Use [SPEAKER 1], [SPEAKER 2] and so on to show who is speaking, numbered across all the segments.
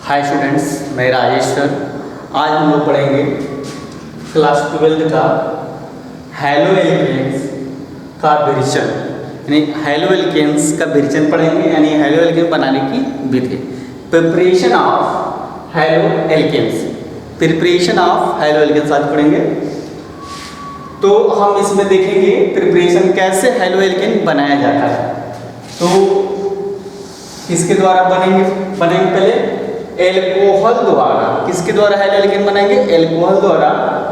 [SPEAKER 1] Hi students, मैं Rajesh sir. आज हम लोग पढ़ेंगे क्लास 12 का हैलो एल्केन्स का विरेचन, यानी हैलो एल्केन्स का विरेचन पढ़ेंगे, यानी हैलो एल्केन बनाने की विधि। Preparation of haloalkanes, preparation of haloalkanes आज पढ़ेंगे। तो हम इसमें देखेंगे प्रिपरेशन कैसे हैलो एल्केन बनाया जाता है। तो किसके द्वारा बनेंगे पहले एल्कोहल द्वारा। किसके द्वारा हैलो एल्केन बनाएंगे? एल्कोहल द्वारा,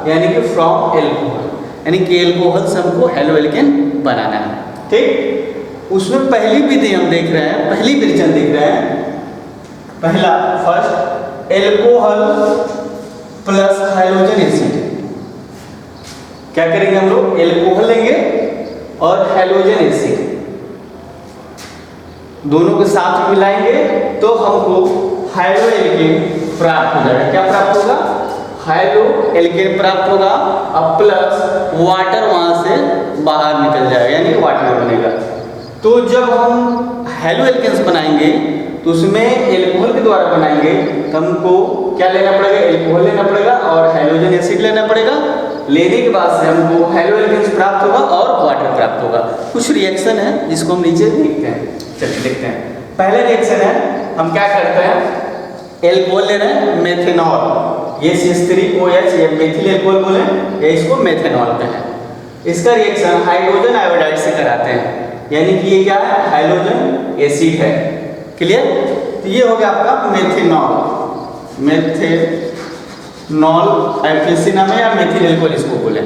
[SPEAKER 1] यानी कि फ्रॉम एल्कोहल, यानी कि एल्कोहल से हमको हैलो एल्केन बनाना है। ठीक, उसमें पहली विधि हम देख रहे हैं, पहली विरेचन देख रहे हैं। पहला first alcohol plus hydrogen acid. क्या करेंगे हम लोग? एल्कोहल लेंगे और हाइड्रोजन एसिड दोनों को साथ मिलाएंगे तो हमको हैलो एल्केन प्राप्त हो जाएगा। क्या प्राप्त होगा? हैलो एल्केन प्राप्त होगा। अब प्लस वाटर वहां से बाहर निकल जाएगा, यानी वाटर बनेगा। तो जब हम हैलो एल्केन्स बनाएंगे तो उसमें एल्कोहल के द्वारा बनाएंगे तो हमको क्या लेना पड़ेगा? एल्कोहल लेना पड़ेगा और हाइड्रोजन एसिड लेना पड़ेगा। लेने के बाद से हमको हैलो एल्केन्स प्राप्त होगा और वाटर प्राप्त होगा। कुछ रिएक्शन है जिसको हम नीचे देखते हैं। चलिए देखते हैं। पहला रिएक्शन है, हम क्या करते हैं, एल्कोहल ले रहे हैं मेथेनॉल, ये CH3OH, ये मेथिल एल्कोहल बोले, ये इसको मेथेनॉल कहते हैं। इसका रिएक्शन हाइड्रोजन आयोडाइड से कराते हैं, यानी कि ये क्या है? हाइड्रोजन एसिड है। क्लियर? तो ये हो गया आपका मेथेनॉल, मेथेनॉल FAC नाम है, या मेथिल एल्कोहल इसको बोले।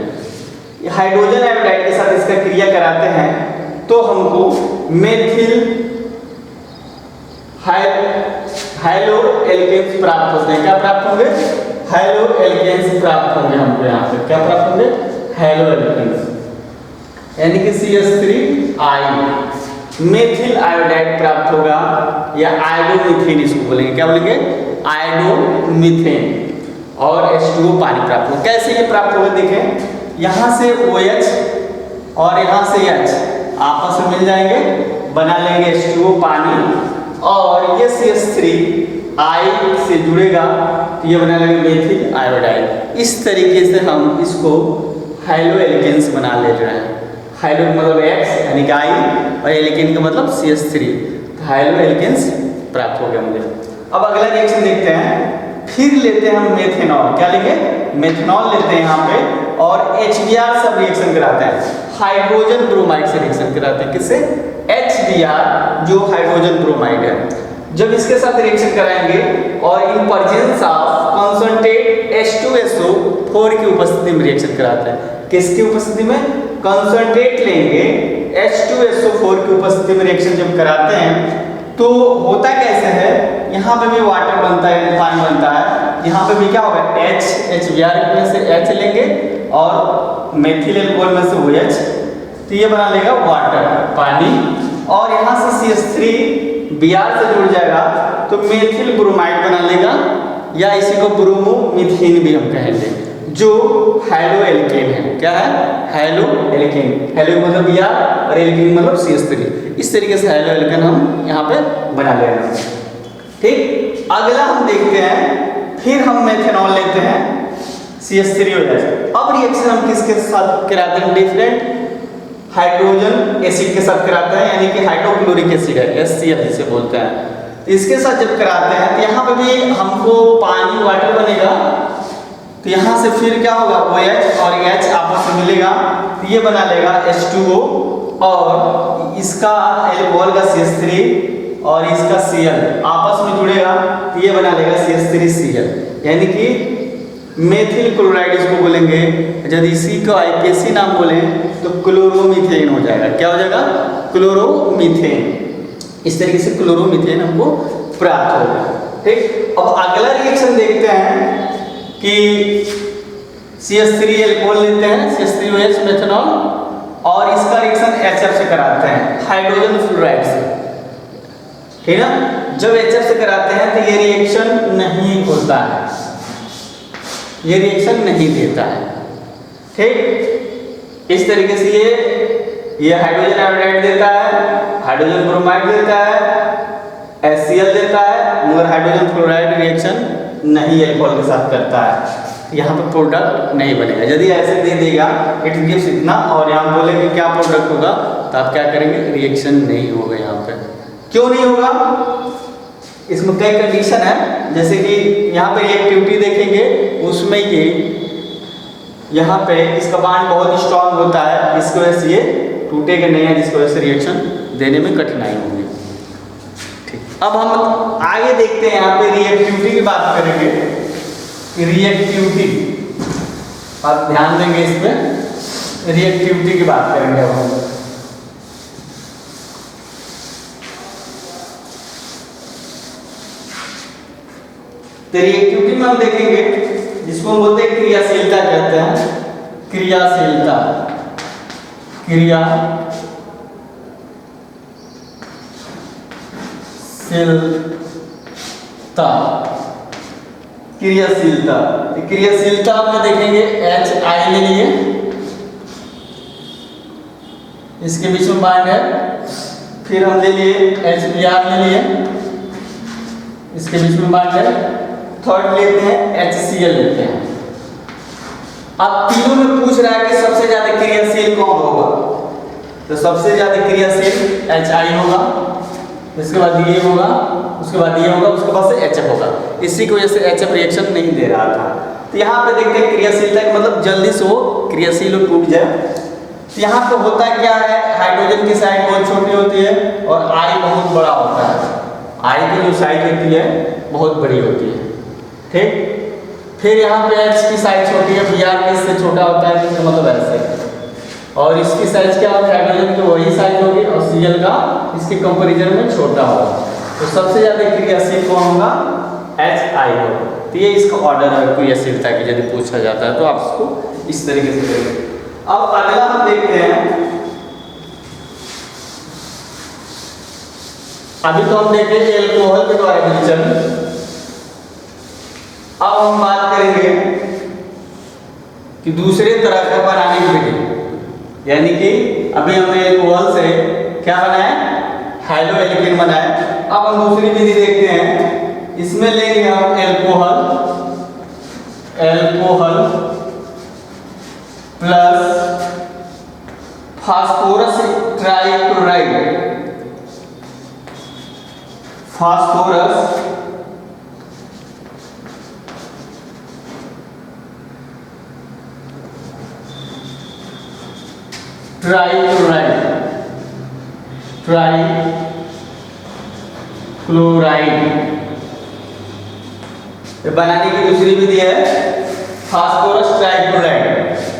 [SPEAKER 1] हाइड्रोजन आयोडाइड के साथ इसका क्रिया कराते हैं तो हमको मेथिल हैलो एल्केन्स प्राप्त होते हैं। क्या प्राप्त होंगे? हैलो एल्केन्स प्राप्त होंगे हमको। यहाँ पे क्या प्राप्त होंगे? हैलो एल्केन्स, यानी कि CH3I मेथिल आयोडाइड प्राप्त होगा, या आयोडोमीथेन इसको बोलेंगे। क्या बोलेंगे? आयोडोमीथेन। और H2O पानी प्राप्त होगा। कैसे ये प्राप्त होगा? देखें, यहाँ से OH और यहाँ से H आपस में मिल जाएंगे, बना लेंगे H2O पानी, और ये CH3I से जुड़ेगा तो ये बना लेंगे मेथिल आयोडाइड। इस तरीके से हम इसको हैलो एल्केन्स बना ले रहे हैं। हैलो का मतलब X यानी कि I, और एल्केन का मतलब CH3। हैलो एल्केन्स प्राप्त हो गया मुझे। अब अगला रिएक्शन देखते हैं। फिर लेते हैं हम मेथेनॉल। क्या लेंगे? मेथेनॉल लेते हैं यहाँ पे, और HBr सब रिएक्शन कराते हैं, हाइड्रोजन ब्रोमाइड से रिएक्शन कराते हैं। किससे? HBr, जो हाइड्रोजन ब्रोमाइड है। जब इसके साथ रिएक्शन कराएंगे और in presence of concentrate H2SO4 की उपस्थिति में रिएक्शन कराते हैं। किसकी उपस्थिति में? कंसंट्रेट लेंगे H2SO4 की उपस्थिति में रिएक्शन जब कराते हैं तो होता कैसे है, यहाँ पे भी वाटर बनता है, पानी बनता है। यहाँ पे भी क्या होगा? HBr में से H लेंगे और मेथिल एल्कोहल में से OH, तो ये बना लेगा वाटर, पानी। और यहाँ से CH3Br से जुड़ जाएगा तो मेथिल ब्रोमाइड बना लेगा, या इसी को ब्रोमोमीथेन भी हम कहेंगे, जो हैलो एल्केन है। क्या है? Haloalkane. हैलो मतलब Br और एल्केन मतलब CH3। इस तरीके से हैलो एल्केन हम यहाँ पे बना ले रहे हैं। ठीक, अगला हम देखते हैं। फिर हम मेथेनॉल लेते हैं, CH3OH। अब रिएक्शन हम किसके साथ कराते हैं? डिफरेंट हाइड्रोजन एसिड के साथ कराते हैं, यानी कि हाइड्रोक्लोरिक एसिड है, HCl जिसे बोलते हैं। इसके साथ जब कराते हैं तो यहाँ पे भी हमको पानी, वाटर बनेगा। तो यहाँ से फिर क्या होगा? OH और H आपस में मिलेगा तो ये बना लेगा H2O, और इसका एल्कोहल का CH3 और इसका Cl आपस में जुड़ेगा तो ये बना लेगा CH3Cl, यानी कि मेथिल क्लोराइड इसको बोलेंगे। यदि इसी को IPAC नाम बोले तो क्लोरोमीथेन हो जाएगा। क्या हो जाएगा? क्लोरोमीथेन। इस तरीके से क्लोरोमीथेन हमको प्राप्त होगा। ठीक, अब अगला रिएक्शन देखते हैं कि CH3 एल्कोहल लेते हैं, CH3OH मेथेनॉल, और इसका रिएक्शन HF से कराते हैं, हाइड्रोजन फ्लोराइड से। ठीक है ना? जब HF से कराते हैं तो ये रिएक्शन नहीं होता है, ये रिएक्शन नहीं देता है। ठीक, इस तरीके से ये हाइड्रोजन आयोडाइड देता है, हाइड्रोजन ब्रोमाइड देता है, HCl देता है, मगर हाइड्रोजन फ्लोराइड रिएक्शन नहीं अल्कोहल के साथ करता है, यहाँ पे प्रोडक्ट नहीं बनेगा। यदि ऐसे दे देगा इट गिव्स इतना और यहाँ बोलेंगे क्या प्रोडक्ट होगा, तो आप क्या करेंगे, रिएक्शन नहीं होगा। यहाँ पे क्यों नहीं होगा, इसमें कई कंडीशन है, जैसे कि यहाँ पे रिएक्टिविटी देखेंगे, उसमें ये यहाँ पे इसका बॉन्ड बहुत स्ट्रांग होता है, इसकी वजह से ये टूटेगा नहीं है, जिसकी वजह से रिएक्शन देने में कठिनाई होगी। ठीक, अब हम आगे देखते हैं, यहाँ पे रिएक्टिविटी की बात करेंगे। रिएक्टिविटी आप ध्यान देंगे, इस पे रिएक्टिविटी की बात करेंगे अब हम। तो रिएक्टिविटी में हम देखेंगे, जिसको हम बोलते हैं क्रियाशीलता कहते हैं, क्रियाशीलता, क्रियाशीलता, क्रियाशीलता। क्रियाशीलता में देखेंगे HI ले लिए, इसके बीच में बॉन्ड है, फिर हम ले लिए HBr ले लिए, इसके बीच में बॉन्ड है, थर्ड लेते हैं HCl लेते हैं। अब तीनों में पूछ रहा है कि सबसे ज्यादा क्रियाशील कौन होगा, तो सबसे ज्यादा क्रियाशील HI होगा, इसके बाद ये होगा, उसके बाद ये होगा, उसके बाद से HF होगा। इसी की वजह से HF रिएक्शन नहीं दे रहा था। तो यहाँ पे देखते हैं क्रियाशीलता का मतलब जल्दी से वो क्रियाशील हो टूट जाए। तो यहाँ पे होता क्या है, हाइड्रोजन की साइड बहुत छोटी होती है और I बहुत बड़ा होता है, I की जो साइड होती है बहुत बड़ी होती है। ठीक, फिर यहाँ पे H की साइज छोटी है, Br इससे छोटा होता है, इसका मतलब ऐसे, और इसकी साइज क्या होगी, हाइड्रोजन की वही साइज होगी और Cl का इसके कंपैरिजन में छोटा होगा। तो सबसे ज्यादा क्रियाशील कौन होगा, HI होगा। तो ये इसका ऑर्डर है क्रियाशीलता की, यदि पूछा जाता है तो आप इसको इस तरीके से करेंगे। अब अगला हम देखते हैं, अभी तो हम देखेंगे एल्कोहल के बारे में चल, अब हम बात करेंगे कि दूसरे तरह का बनाने की विधि, यानी कि अभी हमने एल्कोहल से क्या बनाया, हैलो एल्केन बनाया। अब हम दूसरी विधि देखते हैं, इसमें लेंगे हम alcohol, alcohol plus phosphorus trichloride, phosphorus trichloride, trichloride बनाने की दूसरी विधि है फास्फोरस ट्राइक्लोराइड,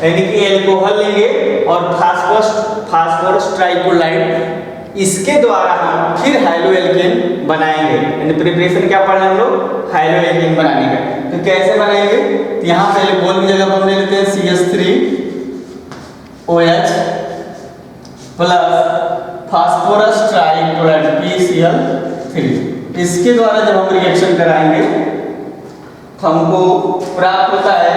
[SPEAKER 1] यानी कि एल्कोहल लेंगे और फास्फोरस ट्राइक्लोराइड, इसके द्वारा हम फिर हाइलो एल्केन बनाएंगे। यानी प्रिपरेशन क्या पढ़ना हम लोग, हाइलो एल्केन बनाने का। तो कैसे बनाएंगे, तो यहाँ पे एल्कोहल की जगह हम ले लेते हैं CH3OH plus phosphorus trichloride PCl3, इसके द्वारा जब हम रिएक्शन कराएंगे हमको प्राप्त होता है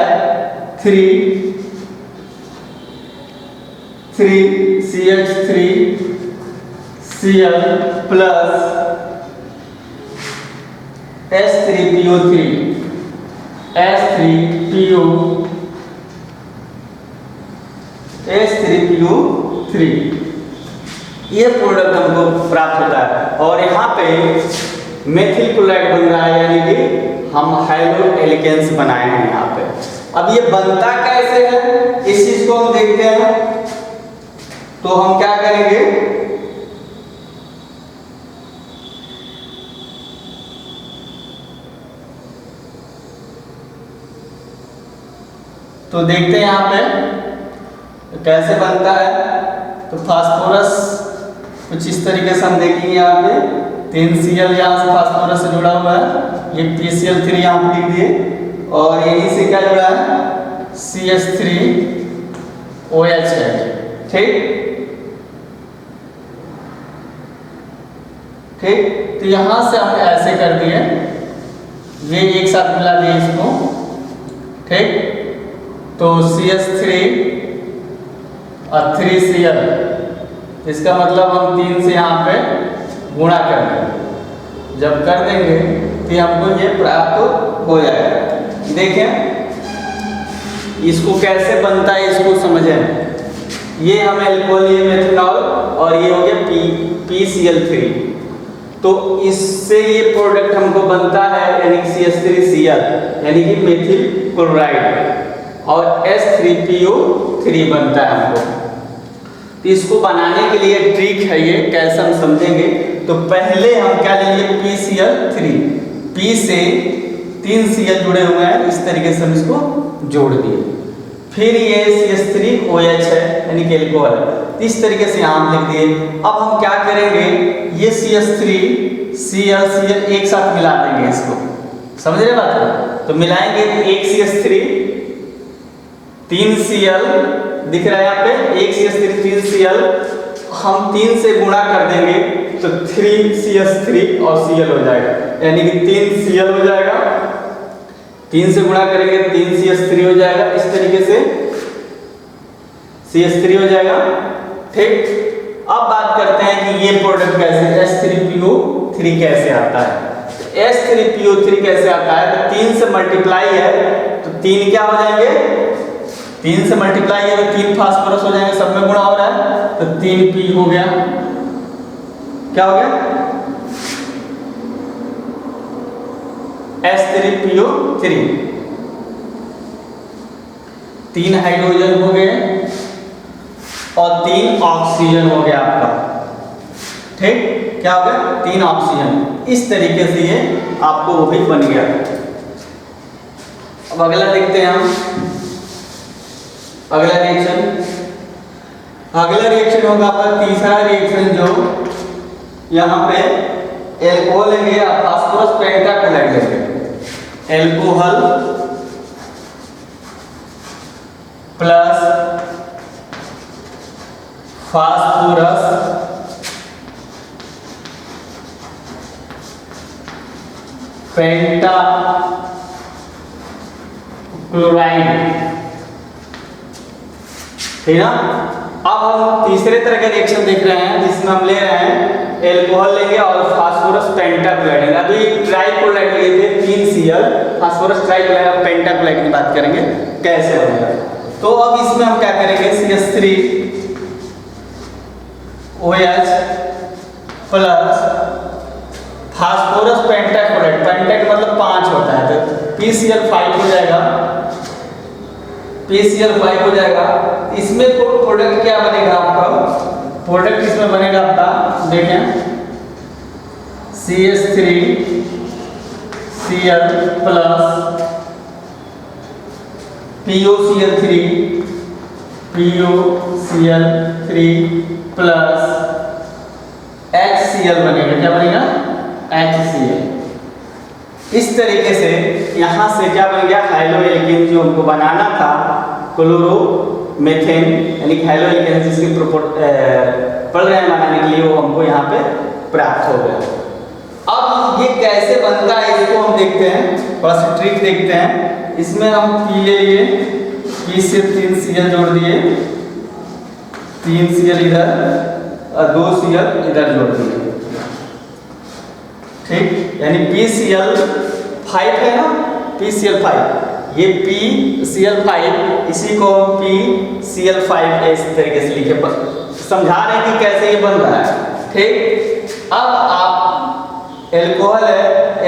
[SPEAKER 1] 3CH3Cl प्लस S3PO3, S3PO3, ये प्रोडक्ट हमको प्राप्त होता है। और यहाँ पे मेथिल क्लोराइड बन रहा है, यानी कि हम हाइलो एल्केन्स बनाए हैं यहाँ पे। अब ये बनता कैसे है, इस चीज को हम देखते हैं। तो हम क्या करेंगे, तो देखते हैं यहाँ पे कैसे बनता है। तो फास्फोरस कुछ इस तरीके से हम देखेंगे, यहाँ पे 3Cl यहाँ से फास्फोरस से जुड़ा हुआ है, ये PCl3 यहाँ पे लिख दिए, और यहीं से क्या जुड़ा है, CH3OH है। ठीक ठीक, तो यहाँ से हम ऐसे कर दिए, ये एक साथ मिला दिए इसको। ठीक, तो CH3 और 3Cl, इसका मतलब हम 3 से यहाँ पे गुणा कर देंगे, जब कर देंगे तो हमको ये प्राप्त हो जाएगा। देखें इसको कैसे बनता है, इसको समझें। ये हम एल्कोहल, ये मेथनॉल और ये हो गया PCl3। तो इससे ये प्रोडक्ट हमको बनता है यानी कि CH3Cl यानी कि मेथिल क्लोराइड और S3PO3 बनता है हमको। तो इसको बनाने के लिए ट्रिक है, ये कैसे हम समझेंगे। तो पहले हम क्या लेंगे, PCl3, P से 3 Cl जुड़े हुए हैं, इस तरीके से हम इसको जोड़ दिए। फिर ये CH3OH है यानी कि एल्कोहल, इस तरीके से यहाँ हम लिख दिए। अब हम क्या करेंगे, ये CH3Cl एक साथ मिला देंगे इसको, समझ रहे बात को। तो मिलाएंगे तो एक CH3 3 Cl दिख रहा है यहाँ पे, एक CH3 3 Cl, हम 3 से गुणा कर देंगे तो 3 CH3 और Cl हो जाएगा यानी कि 3 Cl हो जाएगा। 3 से गुणा करेंगे 3 CH3 हो जाएगा, इस तरीके से CH3 हो जाएगा। ठीक, अब बात करते हैं कि ये प्रोडक्ट कैसे S3PO3 कैसे आता है। S3PO3 कैसे आता है, तो 3 से मल्टीप्लाई है तो 3 क्या हो जाएंगे, 3 से मल्टीप्लाई है तो 3 फास्फोरस हो जाएंगे, सब में गुणा हो रहा है तो 3P हो गया। क्या हो गया, S3PO3, 3 हाइड्रोजन हो गए और 3 ऑक्सीजन हो गया आपका। ठीक, क्या हो गया, 3 ऑक्सीजन। इस तरीके से ये आपको वो भी बन गया। अब अगला देखते हैं हम, अगला रिएक्शन। अगला रिएक्शन होगा आपका तीसरा रिएक्शन, जो यहाँ पे एल्कोहल लेंगे या फास्फोरस पेंटाक्लोराइड लेंगे। एल्कोहल प्लस फास्फोरस पेंटाक्लोराइड, ठीक ना। अब हम तीसरे तरह का रिएक्शन देख रहे हैं जिसमें हम ले रहे हैं एल्कोहल लेंगे और फास्फोरस पेंटाक्लोराइड लेंगे। अभी ट्राइक्लोराइड लिए थे 3 Cl, फास्फोरस ट्राइक्लोराइड, पेंटाक्लोराइड की बात करेंगे कैसे बनेगा। तो अब इसमें हम क्या करेंगे, CH3OH प्लस फास्फोरस पेंटाक्लोराइड, पेंटाक मतलब 5 होता है तो PCl5 हो जाएगा, PCl5 हो जाएगा। इसमें प्रोडक्ट क्या बनेगा आपका, प्रोडक्ट इसमें बनेगा आपका, देखें CH3Cl plus POCl3 plus HCl बनेगा। क्या बनेगा, HCl। इस तरीके से यहाँ से क्या बन गया, हाइड्रोएल्केन जो हमको बनाना था, क्लोरोमेथेन यानी हाइड्रोएल्केन जिसके पढ़ रहे हैं बनाने के लिए, वो हमको यहाँ पे प्राप्त हो गया। अब ये कैसे बनता है इसको हम देखते हैं, थोड़ा सा ट्रिक देखते हैं। इसमें हम P ले लिए, P से 3 Cl जोड़ दिए, 3 Cl इधर और 2 Cl इधर जोड़ दिए। ठीक, यानी PCl5 है ना, PCl5, ये PCl5, इसी को हम PCl5 इस तरीके से लिखे, समझा रहे हैं कि कैसे ये बन रहा है। ठीक, अब आप एल्कोहल है,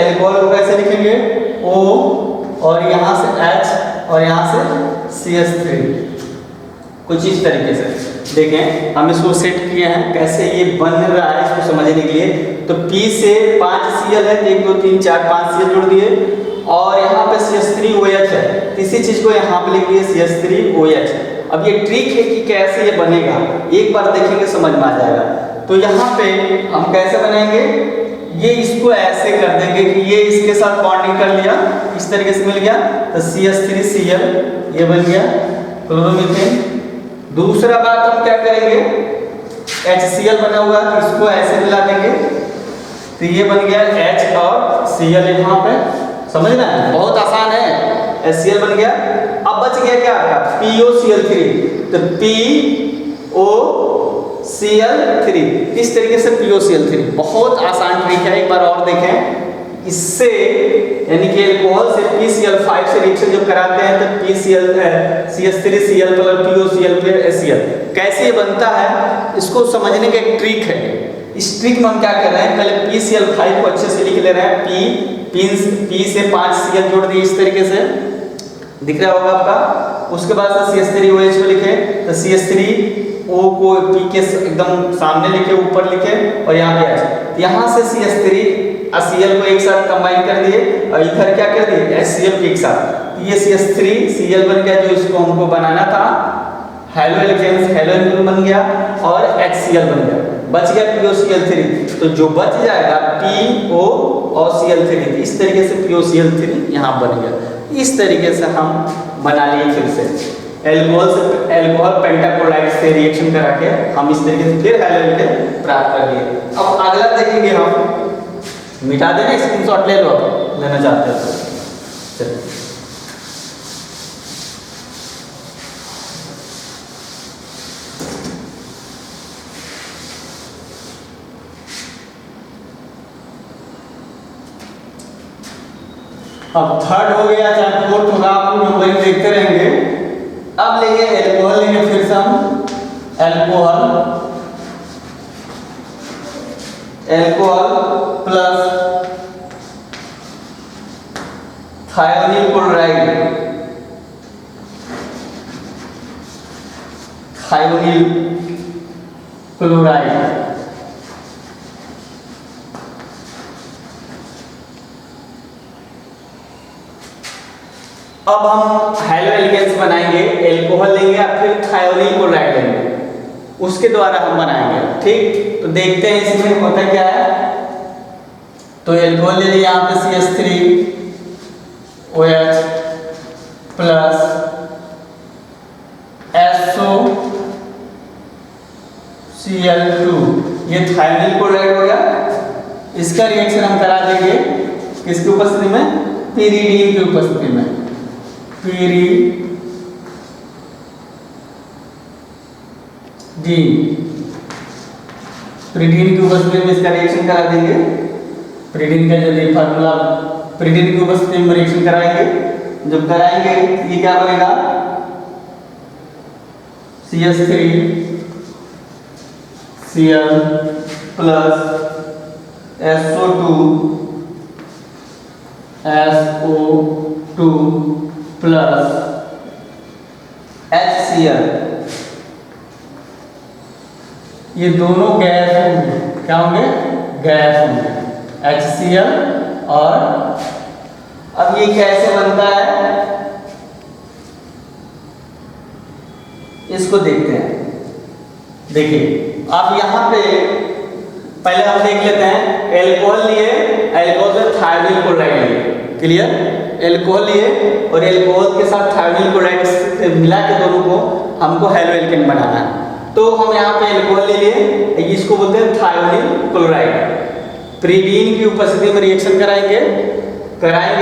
[SPEAKER 1] एल्कोहल को कैसे लिखेंगे, O और यहाँ से H और यहाँ से CH3, कुछ इस तरीके से। देखें हम इसको सेट किए हैं कैसे ये बन रहा है, इसको समझने के लिए। तो P से 5 Cl है, 1 2 3 4 5 Cl जोड़ दिए और यहाँ पे CH3OH है, इसी चीज को यहाँ पे लिख दिए CH3OH। अब ये ट्रिक है कि कैसे ये बनेगा, एक बार देखेंगे समझ में आ जाएगा। तो यहाँ पे हम कैसे बनाएंगे, ये इसको ऐसे कर देंगे कि ये इसके साथ बॉन्डिंग कर लिया, इस तरीके से मिल गया तो CH3Cl ये बन गया क्लोरोमीथेन। दूसरा बात हम क्या करेंगे, HCl बना हुआ है, इसको ऐसे मिला देंगे तो ये बन गया H और Cl यहाँ पे, समझना है, बहुत आसान है। HCl बन गया। अब बच गया क्या आपका POCl3, तो PO Cl3। इस तरीके से PoCl3। बहुत आसान ट्रिक है, एक बार और देखें। इससे यानी कि अल्कोहल से PCl5 से रिएक्शन जब कराते हैं तो PCl CH3Cl प्लस PoCl फिर HCl कैसे ये बनता है, इसको समझने का एक ट्रिक है। इस ट्रिक में हम क्या कर रहे हैं, पहले PCl5 को अच्छे से लिख ले रहे हैं। P से 5 Cl जोड़ दिए, इस तरीके से दिख रहा होगा आपका। उसके बाद से CH3OH को लिखे तो CH3O को P के एकदम सामने लिखे, ऊपर लिखे और यहाँ पे H। यहाँ से CH3 Cl को एक साथ कंबाइन कर दिए और इधर क्या कर दिए, HCl को एक साथ। ये CH3Cl बन गया, जो इसको हमको बनाना था हेलो एल्केन बन गया और HCl बन गया। बच गया PoCl3, तो जो बच जाएगा PO और Cl3। इस तरीके से PoCl3 यहाँ बन गया। इस तरीके से हम बना लिए फिर से अल्कोहल पेंटाक्लोराइड से रिएक्शन करा के हम इस तरीके से फिर हेलो एल्केन प्राप्त कर लिए। अब अगला देखेंगे हम, मिटा देना, स्क्रीनशॉट ले लो आप लेना चाहते हो तो। चलिए अब थर्ड हो गया, चाहे फोर्थ होगा, आप लोग नंबरिंग देखते रहेंगे। अब लेंगे अल्कोहल, लेंगे फिर से हम अल्कोहल प्लस थायोनील क्लोराइड। अब हम हेलो एल्केन्स बनाएंगे, अल्कोहल लेंगे और फिर थायोनील क्लोराइड लेंगे, उसके द्वारा हम बनाएंगे। ठीक, तो देखते हैं इसमें होता क्या है। तो अल्कोहल ले लिया, यहाँ पे CH3OH प्लस SOCl2, ये थायोनील क्लोराइड हो गया। इसका रिएक्शन हम करा देंगे किसकी उपस्थिति में, pyridine की उपस्थिति में। pyridine की उपस्थिति में इसका रिएक्शन करा देंगे। pyridine का जल्दी फार्मूला, pyridine की उपस्थिति में रिएक्शन कराएंगे। जब कराएंगे ये क्या बनेगा, CH3Cl plus SO2 plus HCl। ये दोनों गैस होंगे, क्या होंगे, गैस होंगे, HCl। और अब ये कैसे बनता है इसको देखते हैं। देखिए आप यहाँ पे पहले हम देख लेते हैं, अल्कोहल लिए, अल्कोहल से थायोनील क्लोराइड लिए, क्लियर। अल्कोहल लिए और अल्कोहल के साथ थायोनील क्लोराइड मिला के दोनों को हमको हेलो एल्केन बनाना है। तो हम यहाँ पे अल्कोहल ले लिए, इसको बोलते हैं थायोनील क्लोराइड। pyridine की उपस्थिति में रिएक्शन कराएंगे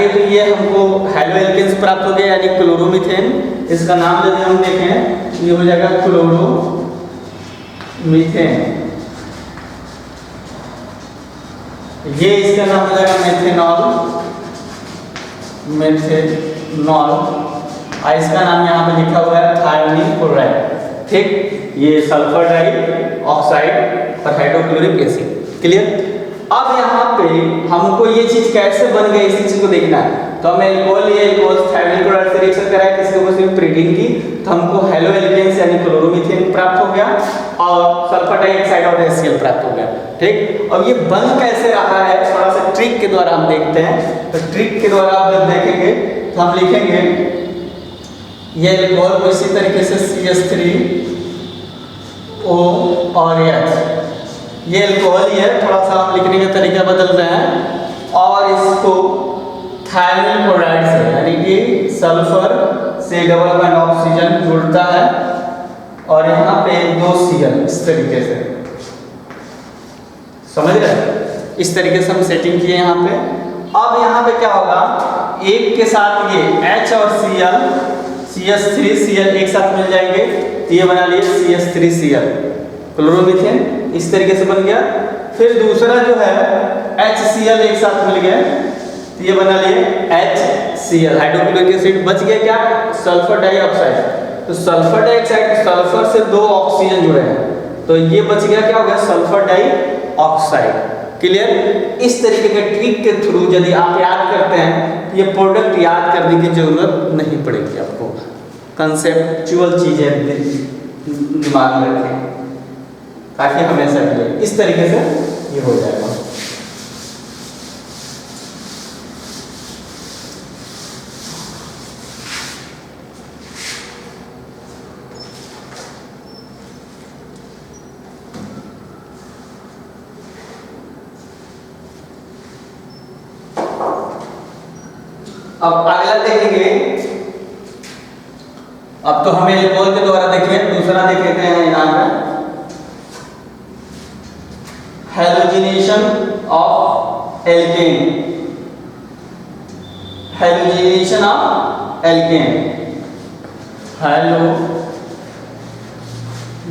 [SPEAKER 1] तो ये हमको हेलो एल्केन्स प्राप्त हो गए, यानी क्लोरोमीथेन। इसका नाम यदि हम देखें ये हो जाएगा क्लोरोमीथेन। ये इसका नाम हो जाएगा मेथेनॉल। और इसका नाम यहाँ पे लिखा हुआ है थायोनील क्लोराइड। ठीक, ये सल्फर डाइऑक्साइड और हाइड्रोक्लोरिक एसिड, क्लियर। अब यहाँ पे हमको ये चीज कैसे बन गई इसी चीज को देखना है। तो हम अल्कोहल लिए, अल्कोहल थायोनील क्लोराइड से रिएक्शन कराया किसके उपस्थिति में, pyridine की, तो हमको हेलो एल्केन्स यानी क्लोरोमीथेन प्राप्त हो गया और सल्फर डाइऑक्साइड और HCl प्राप्त हो गया। ठीक, अब ये बन कैसे रहा है, थोड़ा सा ट्रिक के द्वारा हम देखते हैं। तो ट्रिक के द्वारा आप जब देखेंगे तो हम लिखेंगे ये अल्कोहल को इसी तरीके से CH3O और H, ये अल्कोहल ही है, थोड़ा सा हम लिखने का तरीका बदल रहे हैं। और इसको थायोनील क्लोराइड से, यानी कि सल्फर से डबल बॉन्ड ऑक्सीजन जुड़ता है और यहाँ पे 2 Cl, इस तरीके से, समझ रहे हैं। इस तरीके से हम सेटिंग किए यहाँ पे। अब यहाँ पे क्या होगा, एक के साथ ये H और Cl, CH3Cl एक साथ मिल जाएंगे, तो ये बना लिए CH3Cl क्लोरोमीथेन, इस तरीके से बन गया। फिर दूसरा जो है HCl एक साथ मिल गया, तो ये बना लिए HCl, हाइड्रोक्लोरिक एसिड। बच गया क्या, सल्फर डाइऑक्साइड। तो सल्फर डाइऑक्साइड, सल्फर से 2 ऑक्सीजन जुड़े हैं, तो ये बच गया, क्या हो गया, सल्फर डाइऑक्साइड। क्लियर। इस तरीके के ट्रिक के थ्रू यदि आप याद करते हैं, ये प्रोडक्ट याद करने की जरूरत नहीं पड़ेगी आपको। कंसेप्चुअल चीजें दिमाग में रखें ताकि हमेशा के लिए इस तरीके से ये हो जाएगा। अब अगला देखेंगे, अब तो हमें एल्कोहल के द्वारा देखिए, दूसरा देख लेते हैं यहाँ पे, halogenation of alkene. Halogenation of alkene,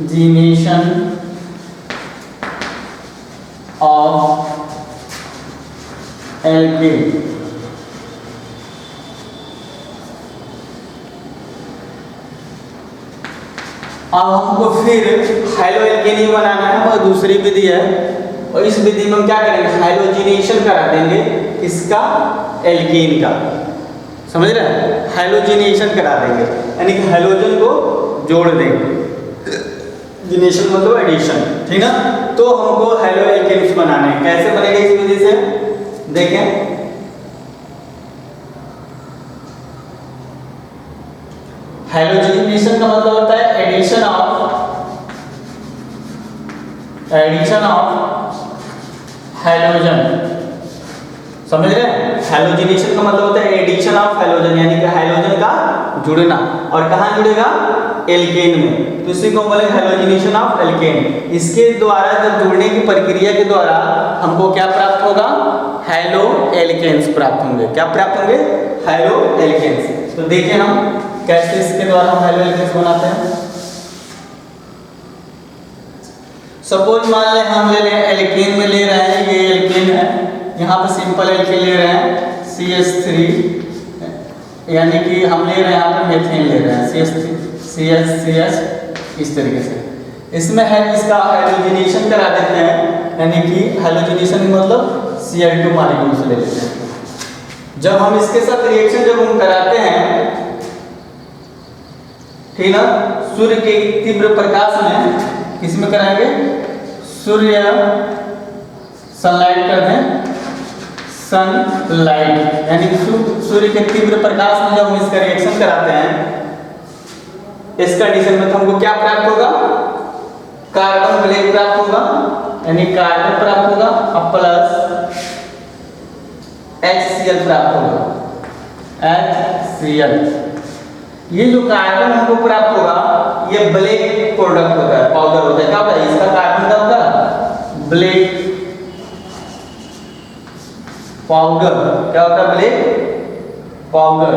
[SPEAKER 1] halogenation of alkene. अब हमको फिर हाइलो एल्केनी बनाना है, वो दूसरी विधि है, और इस विधि में हम क्या करेंगे, हाइलोजिनेशन करा देंगे इसका, एल्केन का। समझ रहे हैं, हाइलोजिनेशन करा देंगे, यानी कि हाइलोजन को जोड़ देंगे। जिनेशन मतलब एडिशन, ठीक ना। तो हमको हाइलो एल्केन्स बनाने हैं। कैसे बनेगा इस विधि से, देखें। हाइलोजिनेशन का मतलब होता है एडिशन ऑफ हाइलोजन। समझ रहे हैं, हाइलोजिनेशन का मतलब होता है एडिशन ऑफ हाइलोजन, यानी कि हाइलोजन का जुड़ना। और कहाँ जुड़ेगा, एल्केन में, तो इसी को बोलेंगे हाइलोजिनेशन ऑफ एल्केन। इसके द्वारा जब जुड़ने की प्रक्रिया के द्वारा हमको क्या प्राप्त होगा, हाइलो एल्केन्स प्राप्त होंगे। क्या प्राप्त होंगे, हाइलो एल्केन्स। तो देखिए हम कैसे इसके द्वारा हम हाइलो एल्केन्स बनाते हैं। सपोज मान लें हम ले लें एल्केन में ले रहे हैं, ये एल्केन है, यहाँ पे सिंपल एल्केन ले रहे हैं CH3, यानी कि हम ले रहे हैं यहाँ पे मेथेन ले रहे हैं CH इस तरीके से। इसमें है इसका हाइलोजिनेशन करा देते हैं, यानी कि हाइलोजिनेशन मतलब Cl2 मॉलिक्यूल से ले लेते हैं। जब हम इसके साथ रिएक्शन जब हम कराते हैं, ठीक ना, सूर्य के तीव्र प्रकाश में, किसमें कराएंगे, सूर्य सनलाइट कर दें, सनलाइट, यानी सूर्य के तीव्र प्रकाश में जब हम इसका रिएक्शन कराते हैं, इस कंडीशन में तो हमको क्या प्राप्त होगा, कार्बन ब्लैक प्राप्त होगा, यानी कार्बन प्राप्त होगा, और प्लस HCl प्राप्त होगा, HCl। ये जो कार्बन हमको प्राप्त होगा, ये ब्लैक प्रोडक्ट होता है, पाउडर होता है। क्या होता है, इसका कार्बन का होता है ब्लैक पाउडर। क्या होता है, ब्लैक पाउडर,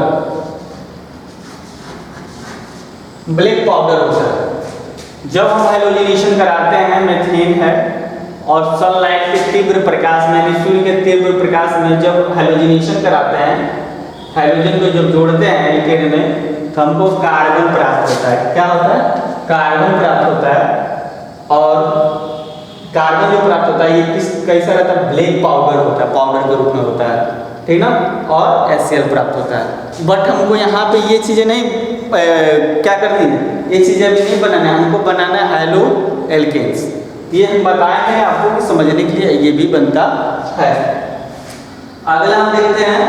[SPEAKER 1] ब्लैक पाउडर होता है। जब हम हाइलोजिनेशन कराते हैं, मेथेन है, और सनलाइट के तीव्र प्रकाश में, यानी सूर्य के तीव्र प्रकाश में जब हाइलोजिनेशन कराते हैं, हाइड्रोजन को जब जोड़ते हैं एल्केन में, तो हमको कार्बन प्राप्त होता है। क्या होता है, कार्बन प्राप्त होता है। और कार्बन जो प्राप्त होता है, ये कैसा रहता है, ब्लैक पाउडर होता है, पाउडर के रूप में होता है, ठीक ना। और HCl प्राप्त होता है। बट हमको यहाँ पे ये चीज़ें नहीं क्या करनी है, ये चीज़ें भी नहीं बनाना है, हमको बनाना है हाइलो एल्केन्स। ये हम बताए हैं आपको कि समझने के लिए ये भी बनता है। अगला हम देखते हैं,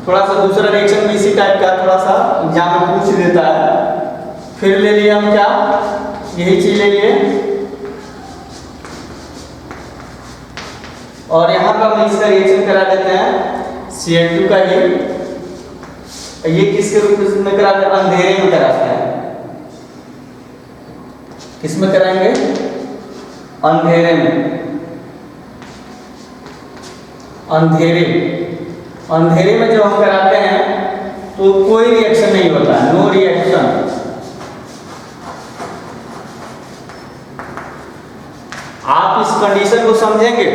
[SPEAKER 1] थोड़ा सा दूसरा रिएक्शन में इसी टाइप का, थोड़ा सा एग्जाम में पूछ देता है। फिर ले लिए हम क्या, यही चीज ले लिए, और यहाँ पर हम इसका रिएक्शन करा देते हैं Cl2 का ही। ये किसके रूप में कराते हैं, अंधेरे में कराते हैं। किसमें कराएंगे, अंधेरे में, अंधेरे में जब हम कराते हैं तो कोई रिएक्शन नहीं होता है, नो रिएक्शन। आप इस कंडीशन को समझेंगे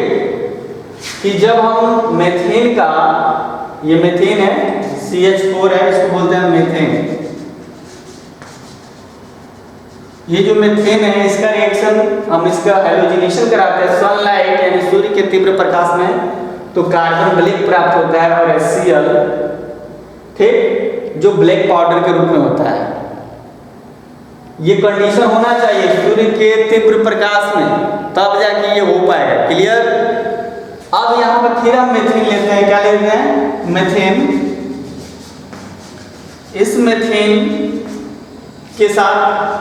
[SPEAKER 1] कि जब हम मेथेन का, ये मेथेन है, CH4 है, इसको बोलते हैं मेथेन। ये जो मेथेन है इसका रिएक्शन हम इसका हैलोजिनेशन कराते हैं सनलाइट यानी सूर्य के तीव्र प्रकाश में, तो कार्बन ब्लैक प्राप्त होता है और HCl, ठीक, जो ब्लैक पाउडर के रूप में होता है। ये कंडीशन होना चाहिए सूर्य के तीव्र प्रकाश में, तब जाके ये हो पाएगा। क्लियर? अब यहाँ पर फिर हम मेथेन लेते हैं। क्या लेते हैं? मेथेन। इस मेथेन के साथ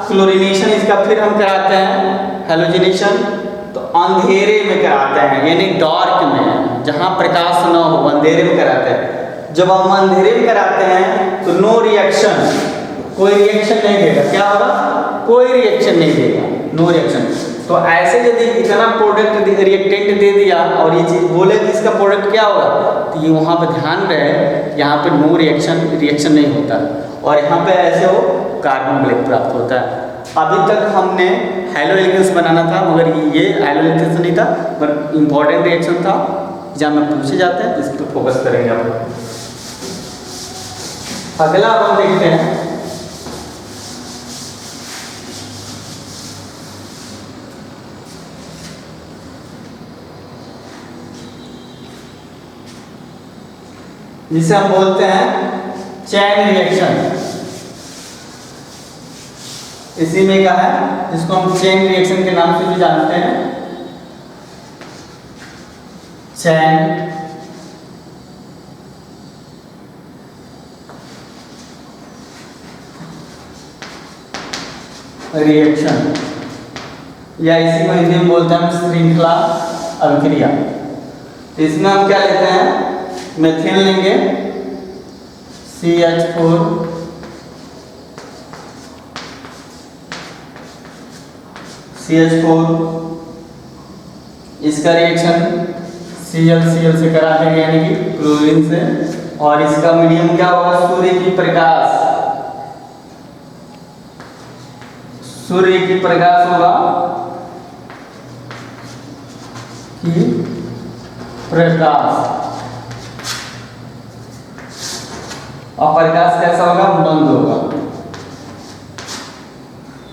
[SPEAKER 1] क्लोरीनेशन इसका फिर हम कराते हैं हैलोजिनेशन, तो अंधेरे में कराते हैं यानी डार्क में, जहाँ प्रकाश न हो, अंधेरे में कराते हैं। जब हम अंधेरे में कराते हैं तो नो रिएक्शन, कोई रिएक्शन नहीं देगा। क्या होगा? कोई रिएक्शन नहीं देगा, नो रिएक्शन। तो ऐसे यदि इतना प्रोडक्ट रिएक्टेंट दे दिया और ये चीज बोले कि इसका प्रोडक्ट क्या होगा, तो ये वहाँ पे ध्यान रहे, यहाँ पे नो रिएक्शन, रिएक्शन नहीं होता, और यहाँ पे ऐसे हो कार्बन ब्लैक प्राप्त होता है। अभी तक हमने हैलो एल्केन्स बनाना था, मगर ये हैलो एल्केन्स नहीं था, पर इम्पोर्टेंट रिएक्शन था जहाँ में पूछे जाते हैं, इस पर फोकस करेंगे आप। अगला अब हम देखते हैं जिसे हम बोलते हैं चैन रिएक्शन। इसी में क्या है, जिसको हम चेन रिएक्शन के नाम से भी जानते हैं, चैन रिएक्शन, या इसी को हिंदी में बोलते हैं श्रृंखला अभिक्रिया। इसमें हम क्या लेते हैं? मेथेन लेंगे, CH4 इसका रिएक्शन Cl से करा देंगे यानी कि क्लोरीन से, और इसका मीडियम क्या होगा? सूर्य की प्रकाश, सूर्य की प्रकाश होगा कि प्रकाश, और प्रकाश कैसा होगा? मंद होगा।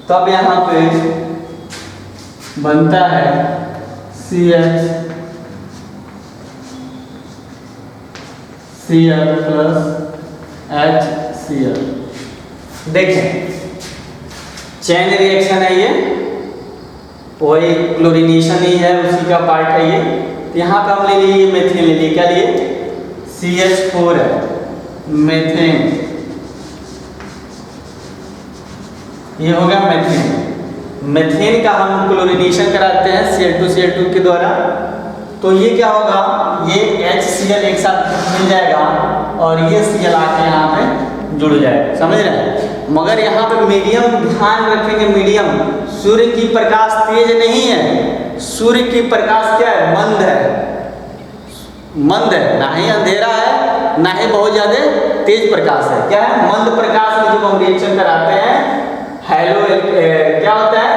[SPEAKER 1] तब यहाँ पे बनता है CH Cl प्लस HCl। देखें चैन रिएक्शन है ये, वही क्लोरीनेशन ही है, उसी का पार्ट है ये। तो यहाँ पे हम ले लिए मेथेन, ले लिए, क्या लिए? CH4 है, मेथेन, ये हो गया मेथेन। मेथेन का हम क्लोरीनेशन कराते हैं Cl2 के द्वारा, तो ये क्या होगा? ये HCl एक साथ मिल जाएगा और ये Cl आके यहाँ पे जुड़ जाएगा। समझ रहे हैं? मगर यहाँ पे मीडियम ध्यान रखेंगे, मीडियम, सूर्य की प्रकाश तेज नहीं है, सूर्य की प्रकाश क्या है? मंद है, मंद है, ना ही अंधेरा है ना ही बहुत ज्यादा तेज प्रकाश है। क्या है? मंद प्रकाश में जब हम रिएक्शन कराते हैं क्या होता है?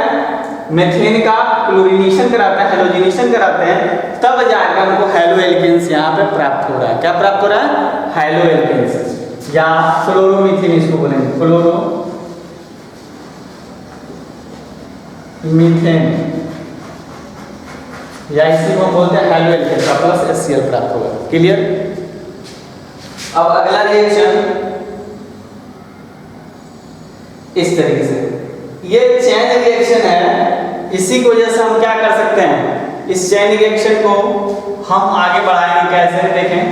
[SPEAKER 1] मेथेन का क्लोरीनेशन कराते हैं, हैलोजिनेशन कराते हैं, तब जाकर हमको हैलो एल्केन्स यहाँ पे प्राप्त हो रहा है। क्या प्राप्त हो रहा है? हैलो एल्केन्स या फ्लोरोमीथेन इसको बोलेंगे, फ्लोरोमीथेन, या इसी को बोलते हैं हैलो एल्केन्स प्लस HCl प्राप्त होगा। क्लियर? अब अगला रिएक्शन इस तरीके से, ये चैन रिएक्शन है, इसी की वजह से हम क्या कर सकते हैं? इस चैन रिएक्शन को हम आगे बढ़ाएंगे। कैसे? देखें,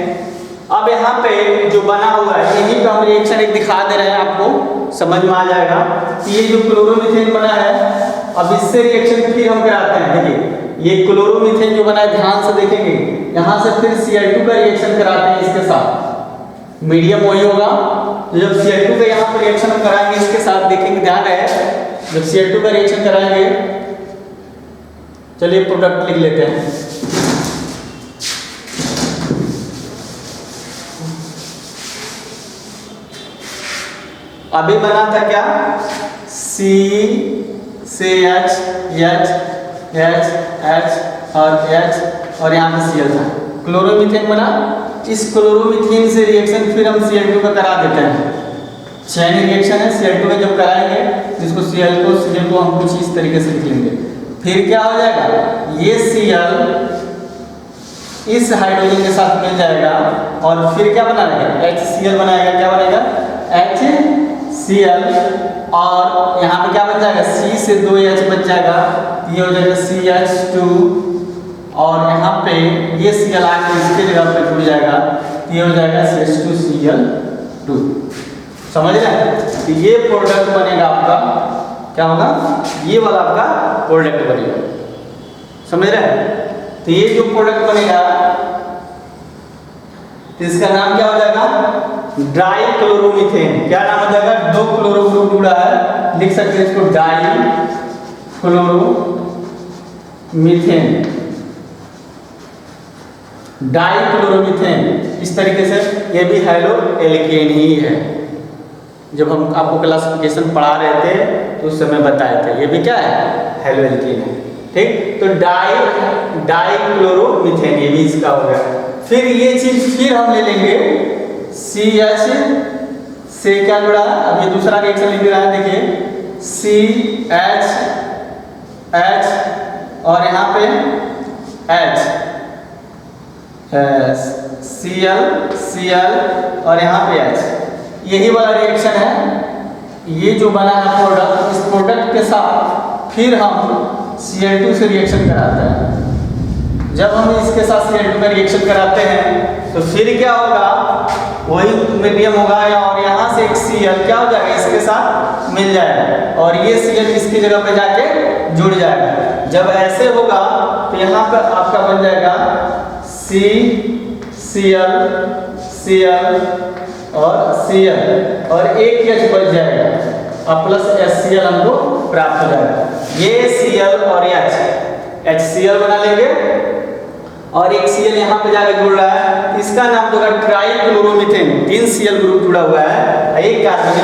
[SPEAKER 1] अब यहाँ पे जो बना हुआ है, यही पे हम रिएक्शन एक दिखा दे रहे हैं, आपको समझ में आ जाएगा कि ये जो क्लोरोमीथेन बना है, अब इससे रिएक्शन फिर हम कराते हैं। देखिए ये क्लोरोमीथेन जो बना है, ध्यान से देखेंगे, यहाँ से फिर Cl2 का रिएक्शन कराते हैं इसके साथ, मीडियम वही होगा। तो जब Cl2 का यहाँ पर रिएक्शन हम कराएंगे इसके साथ, देखेंगे, ध्यान रहे, जब Cl2 का रिएक्शन कराएंगे, चलिए प्रोडक्ट लिख लेते हैं। अभी बना था क्या? CCHH H और यहाँ पे Cl था, क्लोरोमीथेन बना। इस क्लोरोमीथेन से रिएक्शन फिर हम Cl2 का करा देते हैं, चैन रिएक्शन है। Cl2 का जब कराएंगे जिसको Cl को हम कुछ इस तरीके से लिख लेंगे। फिर क्या हो जाएगा, ये Cl इस हाइड्रोजन के साथ मिल जाएगा और फिर क्या बनाएगा, HCl बनाएगा। क्या बनेगा, HCl, और यहाँ पे क्या बन जाएगा, C से 2H बच जाएगा, ये हो जाएगा CH2, और यहाँ पे ये Cl आके इसके जगह पे जुड़ जाएगा, ये हो जाएगा CH2Cl2। समझ रहे हैं? तो ये प्रोडक्ट बनेगा आपका, क्या होगा, ये वाला आपका प्रोडक्ट बनेगा। समझ रहे हैं? तो ये जो प्रोडक्ट बनेगा इसका नाम क्या हो जाएगा, डाई क्लोरोमीथेन। क्या नाम हो जाएगा, 2 क्लोरो ग्रुप जुड़ा है, लिख सकते हैं इसको डाई क्लोरोमीथेन, डाई क्लोरोमीथेन। इस तरीके से ये भी हैलो एल्केन ही है। जब हम आपको क्लासिफिकेशन पढ़ा रहे थे तो उस समय बताए थे, ये भी क्या है, हैलो एल्केन है। ठीक, तो डाई क्लोरोमीथेन ये भी इसका हो गया। फिर ये चीज फिर हम ले लेंगे CH से क्या जुड़ा है, अब ये दूसरा रिएक्शन लिख रहा है, देखिए CH और यहाँ पे H, Cl और यहाँ पे H, यही वाला रिएक्शन है। ये जो बना है प्रोडक्ट, इस प्रोडक्ट के साथ फिर हम Cl2 से रिएक्शन कराते हैं। जब हम इसके साथ Cl2 का रिएक्शन कराते हैं तो फिर क्या होगा, वही मीडियम होगा, और यहाँ से एक Cl क्या हो जाएगा, इसके साथ मिल जाएगा, और ये Cl इसकी जगह पे जाके जुड़ जाएगा। जब ऐसे होगा तो यहाँ पर आपका बन जाएगा Cl और Cl, और एक H बच जाएगा, और प्लस HCl हमको प्राप्त हो जाएगा। ये Cl और HCl बना लेंगे, और एक Cl यहाँ पे जाकर जुड़ रहा है, इसका नाम तो ट्राई क्लोरोमीथेन। 3 Cl ग्रुप जुड़ा हुआ है, एक कार्बन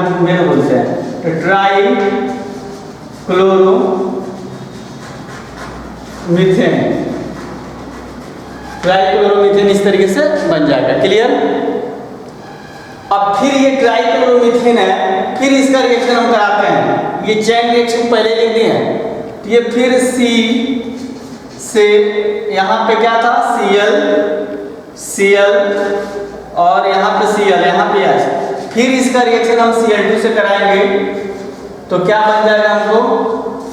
[SPEAKER 1] को मेन बोलते हैं, तो ट्राई क्लोरोमीथेन इस तरीके से बन जाएगा। क्लियर? अब फिर ये ट्राई क्लोरोमीथेन है, फिर इसका रिएक्शन हम कराते हैं। ये चैन रिएक्शन पहले लिख दिए हैं, तो ये फिर C से यहाँ पे क्या था, Cl और यहाँ पे Cl, यहाँ पे H। फिर इसका रिएक्शन हम Cl2 से कराएंगे तो क्या बन जाएगा हमको,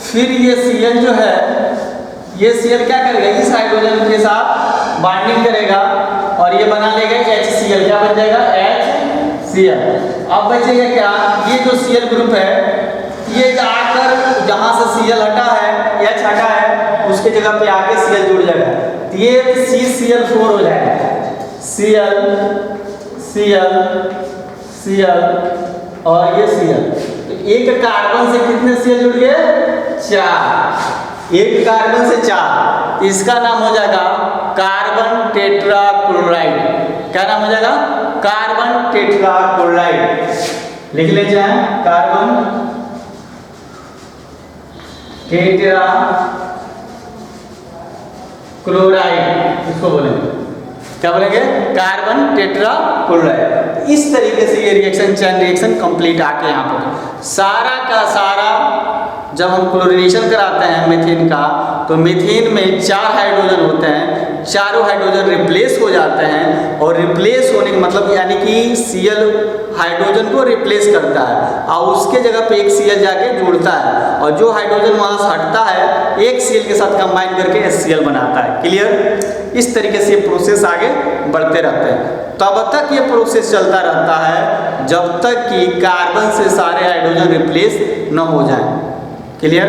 [SPEAKER 1] फिर ये Cl जो है, ये Cl क्या करेगा, इस हाइड्रोजन के साथ बाइंडिंग करेगा और ये बना लेगा HCl। क्या बन जाएगा, HCl। अब बचेगा क्या, ये जो Cl ग्रुप है, ये आकर जहाँ से Cl हटा है, H हटा है, उसके जगह पे आके Cl जुड़ जाएगा, तो ये CCl4 हो जाएगा। Cl और ये Cl, तो एक कार्बन से कितने Cl जुड़ गए, 4। एक कार्बन से 4, इसका नाम हो जाएगा कार्बन टेट्राक्लोराइड। क्या नाम हो जाएगा, कार्बन टेट्राक्लोराइड। लिख ले जाए, कार्बन टेट्राक्लोराइड, इसको बोलेंगे, क्या बोलेंगे, कार्बन टेट्राक्लोराइड। इस तरीके से ये रिएक्शन, चैन रिएक्शन कंप्लीट आके यहाँ पर सारा का सारा, जब हम क्लोरीनेशन कराते हैं मीथेन का, तो मीथेन में 4 हाइड्रोजन होते हैं, चारों हाइड्रोजन रिप्लेस हो जाते हैं, और रिप्लेस होने का मतलब यानी कि Cl हाइड्रोजन को रिप्लेस करता है और उसके जगह पे एक Cl जाके जुड़ता है, और जो हाइड्रोजन वहाँ से हटता है एक Cl के साथ कंबाइन करके HCl बनाता है। क्लियर? इस तरीके से प्रोसेस आगे बढ़ते रहते हैं। तब तक ये प्रोसेस चलता रहता है जब तक कि कार्बन से सारे हाइड्रोजन रिप्लेस न हो जाए। क्लियर?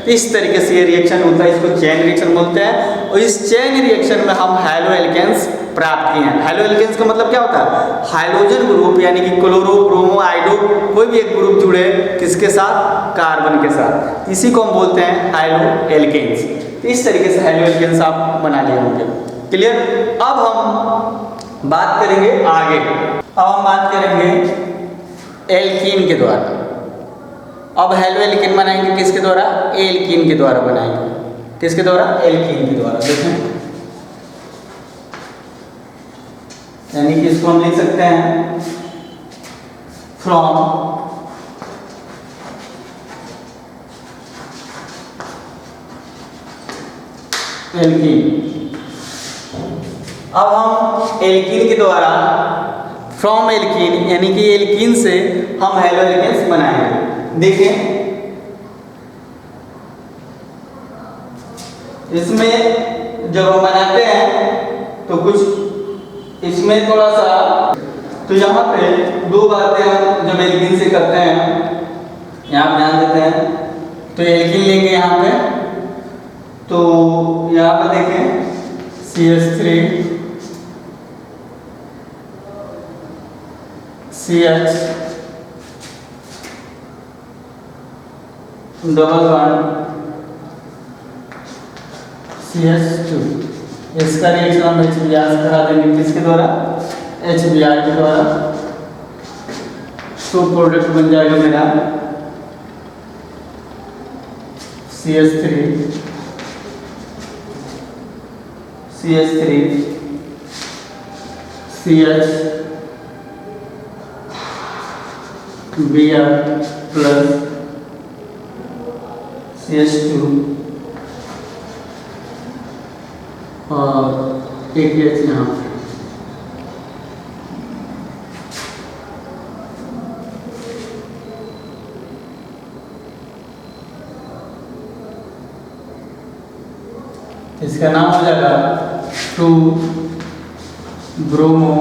[SPEAKER 1] इस तरीके से ये रिएक्शन होता है, इसको चेन रिएक्शन बोलते हैं। और इस चेन रिएक्शन में हम हैलो एल्केन्स प्राप्त किए हैं। हैलो एल्केन्स का मतलब क्या होता है, हाइड्रोजन ग्रुप यानी कि क्लोरो, ब्रोमो, आइडो, कोई भी एक ग्रुप जुड़े किसके साथ, कार्बन के साथ, इसी को हम बोलते हैं हैलो एल्केन्स। इस तरीके से हैलो एल्केन्स आप बना लिए होंगे। क्लियर? अब हम बात करेंगे आगे, अब हम बात करेंगे एल्कीन के द्वारा। अब हेलो एल्कीन बनाएंगे किसके द्वारा? एल्कीन के द्वारा बनाएंगे। किसके द्वारा? एल्कीन के द्वारा। देखें, यानी कि इसको हम लिख सकते हैं फ्रॉम एल्कीन। अब हम एल्कीन के द्वारा फ्रॉम एल्कीन यानी कि एल्कीन से हम हेलो एल्केन्स बनाएंगे। देखिए इसमें जब हम बनाते हैं तो कुछ इसमें थोड़ा सा, तो यहाँ पे दो बातें हम जब एल्कीन से करते हैं, यहाँ ध्यान देते हैं। तो एल्कीन लेंगे यहाँ पे, तो यहाँ पे देखें CH3 CH double bond CH2, इसका रिएक्शन हम HBr से करा देंगे। किसके द्वारा? HBr के द्वारा। तो प्रोडक्ट बन जाएगा मेरा CH3 CH Br plus CH2 और एक H यहाँ पे। इसका नाम हो जाएगा 2 ब्रोमो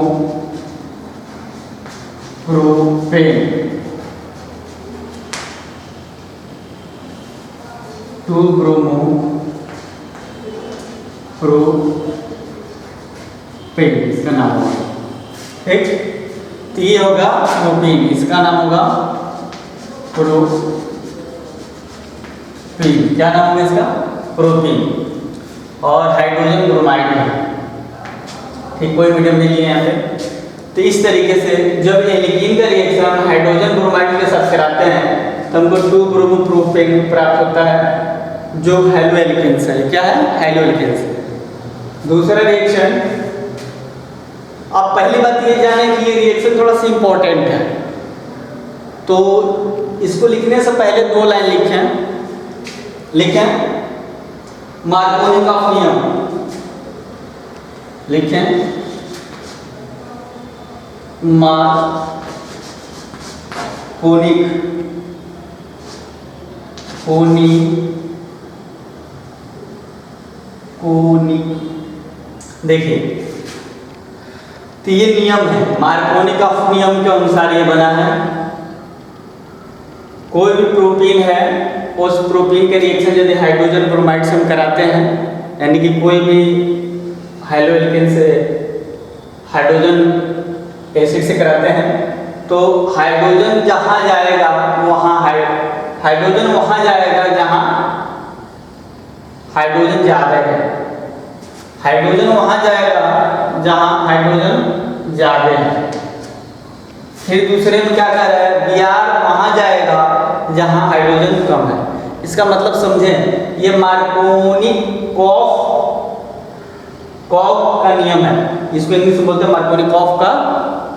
[SPEAKER 1] प्रोपेन। 2 ब्रोमो प्रोपेन इसका नाम होगा। ठीक, तो ये होगा प्रोपीन, इसका नाम होगा प्रोपीन। क्या नाम होगा इसका? प्रोपीन। और हाइड्रोजन ब्रोमाइड है। ठीक, कोई मीडियम नहीं है यहाँ पे। तो इस तरीके से जब एल्कीन का रिएक्शन हाइड्रोजन ब्रोमाइड के साथ कराते हैं तो हमको 2 ब्रोमो प्रोपेन प्राप्त होता है, जो हेलो एल्केन्स है। क्या है? Halo alkanes. दूसरा रिएक्शन, अब पहली बात ये जाने कि ये रिएक्शन थोड़ा सा इंपॉर्टेंट है, तो इसको लिखने से पहले 2 लाइन लिखें मार्कोनी का नियम लिखें। देखिए, तो ये नियम है, मार्कोनी का नियम के अनुसार ये बना है। कोई भी प्रोटीन है, उस प्रोटीन के रिएक्शन यदि हाइड्रोजन ब्रोमाइड से हम कराते हैं, यानी कि कोई भी हेलो एल्केन से हाइड्रोजन एसिड से कराते हैं, तो हाइड्रोजन जहाँ जाएगा वहाँ हाइड्रोजन वहाँ जाएगा जहाँ हाइड्रोजन ज़्यादा है। हाइड्रोजन वहाँ जाएगा जहाँ हाइड्रोजन ज़्यादा है। फिर दूसरे में क्या कर रहा है? Br वहाँ जाएगा जहाँ हाइड्रोजन कम है। इसका मतलब समझें, ये मार्कोनिकॉफ का नियम है। इसको इंग्लिश में बोलते हैं मार्कोनिकॉफ का